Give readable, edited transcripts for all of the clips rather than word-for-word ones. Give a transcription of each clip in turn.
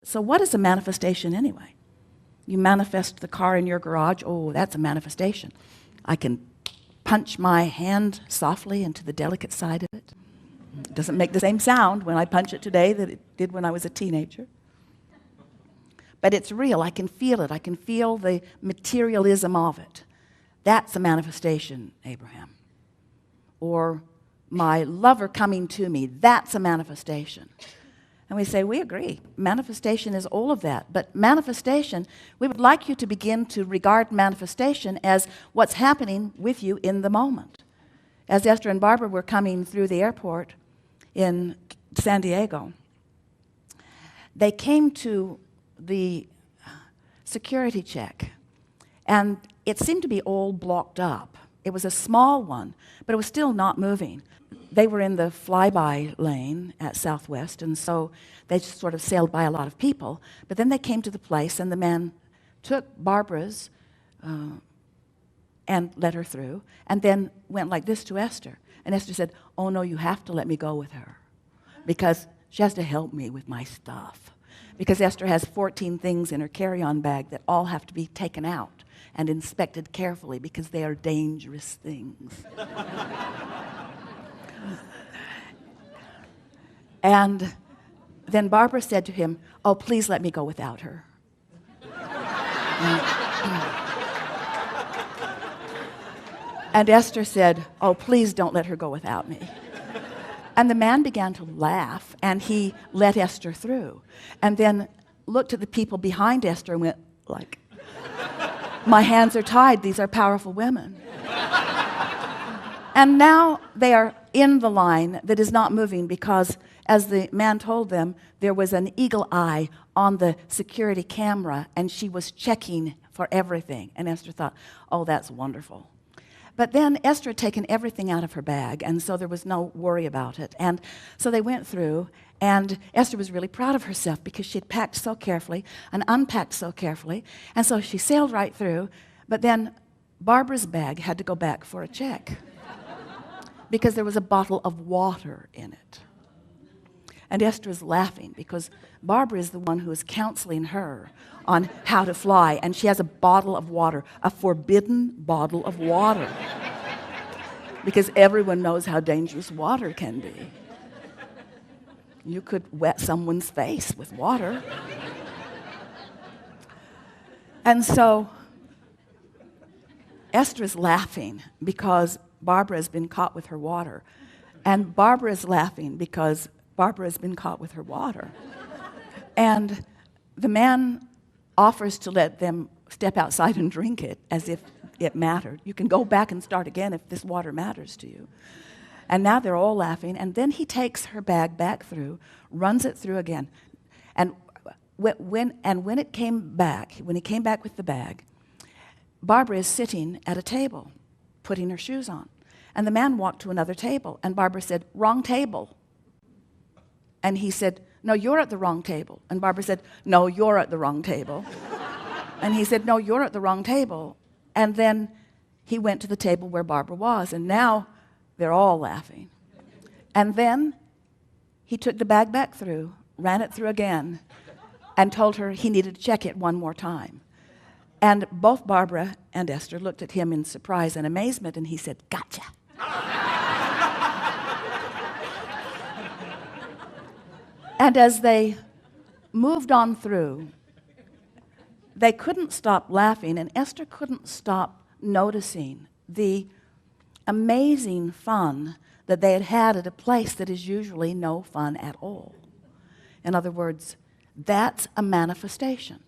So what is a manifestation anyway? You manifest the car in your garage. Oh, that's a manifestation. I can punch my hand softly into the delicate side of it. It doesn't make the same sound when I punch it today that it did when I was a teenager. But it's real. I can feel it. I can feel the materialism of it. That's a manifestation, Abraham. Or my lover coming to me, that's a manifestation. And we say, we agree. Manifestation is all of that. But manifestation, we would like you to begin to regard manifestation as what's happening with you in the moment. As Esther and Barbara were coming through the airport in San Diego, they came to the security check, and it seemed to be all blocked up. It was a small one, but it was still not moving. They were in the flyby lane at Southwest, and so they just sort of sailed by a lot of people. But then they came to the place, and the man took Barbara's and let her through, and then went like this to Esther. And Esther said, oh, no, you have to let me go with her, because she has to help me with my stuff. Because Esther has 14 things in her carry-on bag that all have to be taken out and inspected carefully because they are dangerous things. And then Barbara said to him, oh, please let me go without her. And Esther said, oh, please don't let her go without me. And the man began to laugh, and he let Esther through. And then looked at the people behind Esther and went like, my hands are tied, these are powerful women. And now they are in the line that is not moving because, as the man told them, there was an eagle eye on the security camera, and she was checking for everything. And Esther thought, oh, that's wonderful. But then Esther had taken everything out of her bag, and so there was no worry about it. And so they went through, and Esther was really proud of herself because she had packed so carefully and unpacked so carefully. And so she sailed right through, but then Barbara's bag had to go back for a check because there was a bottle of water in it. And Esther is laughing because Barbara is the one who is counseling her on how to fly, and she has a bottle of water, a forbidden bottle of water, because everyone knows how dangerous water can be. You could wet someone's face with water. And so Esther is laughing because Barbara has been caught with her water, and Barbara is laughing because Barbara has been caught with her water. And the man offers to let them step outside and drink it as if it mattered. You can go back and start again if this water matters to you. And now they're all laughing, and then he takes her bag back through, runs it through again. And when he came back with the bag, Barbara is sitting at a table, putting her shoes on. And the man walked to another table, and Barbara said, wrong table. And he said, no, you're at the wrong table. And Barbara said, no, you're at the wrong table. And he said, no, you're at the wrong table. And then he went to the table where Barbara was, and now they're all laughing. And then he took the bag back through, ran it through again, and told her he needed to check it one more time. And both Barbara and Esther looked at him in surprise and amazement, and he said, gotcha. And as they moved on through, they couldn't stop laughing, and Esther couldn't stop noticing the amazing fun that they had had at a place that is usually no fun at all. In other words, that's a manifestation.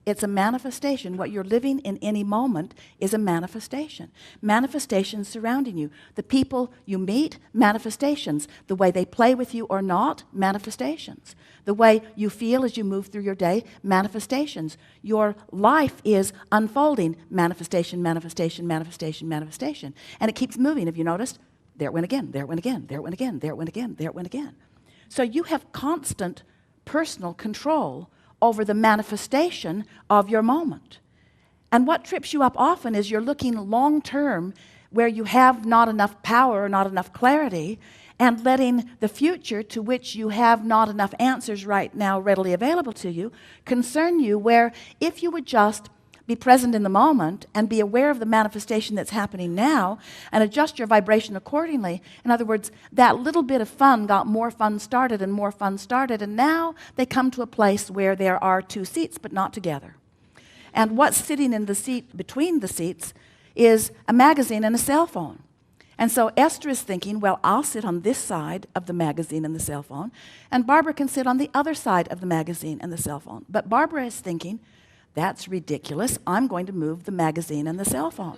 It's a manifestation. What you're living in any moment is a manifestation. Manifestations surrounding you. The people you meet, manifestations. The way they play with you or not, manifestations. The way you feel as you move through your day, manifestations. Your life is unfolding, manifestation, manifestation, manifestation, manifestation. And it keeps moving. Have you noticed? There it went again, there it went again, there it went again, there it went again, there it went again. So you have constant personal control over the manifestation of your moment. And what trips you up often is you're looking long term where you have not enough power or not enough clarity, and letting the future, to which you have not enough answers right now readily available to you, concern you, where if you would just be present in the moment and be aware of the manifestation that's happening now and adjust your vibration accordingly. In other words, that little bit of fun got more fun started, and now they come to a place where there are two seats but not together. And what's sitting in the seat between the seats is a magazine and a cell phone. And so Esther is thinking, well, I'll sit on this side of the magazine and the cell phone, and Barbara can sit on the other side of the magazine and the cell phone. But Barbara is thinking, that's ridiculous. I'm going to move the magazine and the cell phone.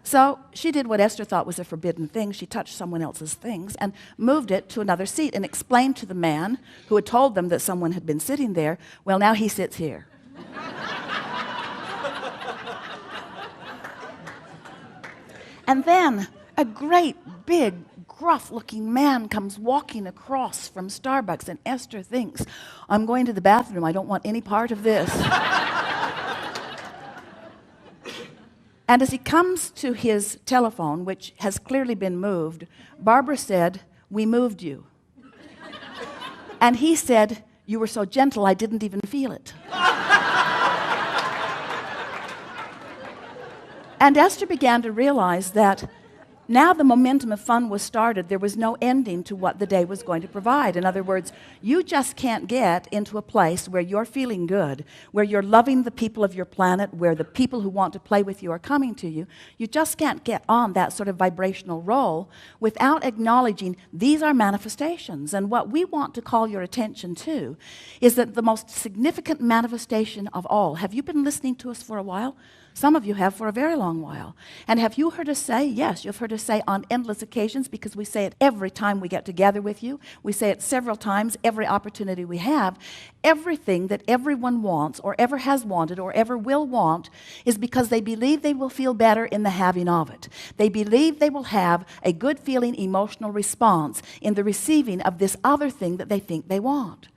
So she did what Esther thought was a forbidden thing. She touched someone else's things and moved it to another seat and explained to the man who had told them that someone had been sitting there, well, now he sits here. And then a great, big, gruff-looking man comes walking across from Starbucks, and Esther thinks, I'm going to the bathroom. I don't want any part of this. And as he comes to his telephone, which has clearly been moved, Barbara said, we moved you. And he said, you were so gentle, I didn't even feel it. And Esther began to realize that now the momentum of fun was started. There was no ending to what the day was going to provide. In other words, you just can't get into a place where you're feeling good, where you're loving the people of your planet, where the people who want to play with you are coming to you. You just can't get on that sort of vibrational roll without acknowledging these are manifestations. And what we want to call your attention to is that the most significant manifestation of all, have you been listening to us for a while? Some of you have for a very long while. And have you heard us say? Yes, you've heard us say on endless occasions, because we say it every time we get together with you. We say it several times every opportunity we have. Everything that everyone wants or ever has wanted or ever will want is because they believe they will feel better in the having of it. They believe they will have a good feeling emotional response in the receiving of this other thing that they think they want.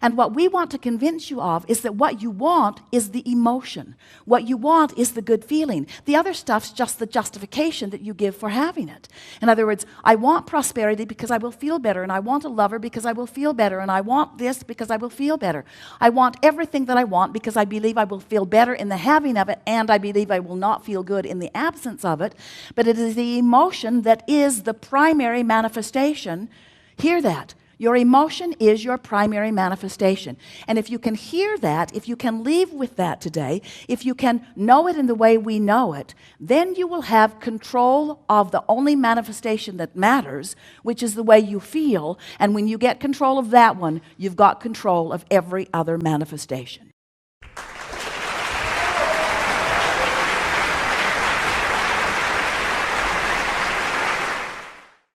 And what we want to convince you of is that what you want is the emotion. What you want is the good feeling. The other stuff's just the justification that you give for having it. In other words, I want prosperity because I will feel better, and I want a lover because I will feel better, and I want this because I will feel better. I want everything that I want because I believe I will feel better in the having of it, and I believe I will not feel good in the absence of it. But it is the emotion that is the primary manifestation. Hear that. Your emotion is your primary manifestation. And if you can hear that, if you can leave with that today, if you can know it in the way we know it, then you will have control of the only manifestation that matters, which is the way you feel. And when you get control of that one, you've got control of every other manifestation.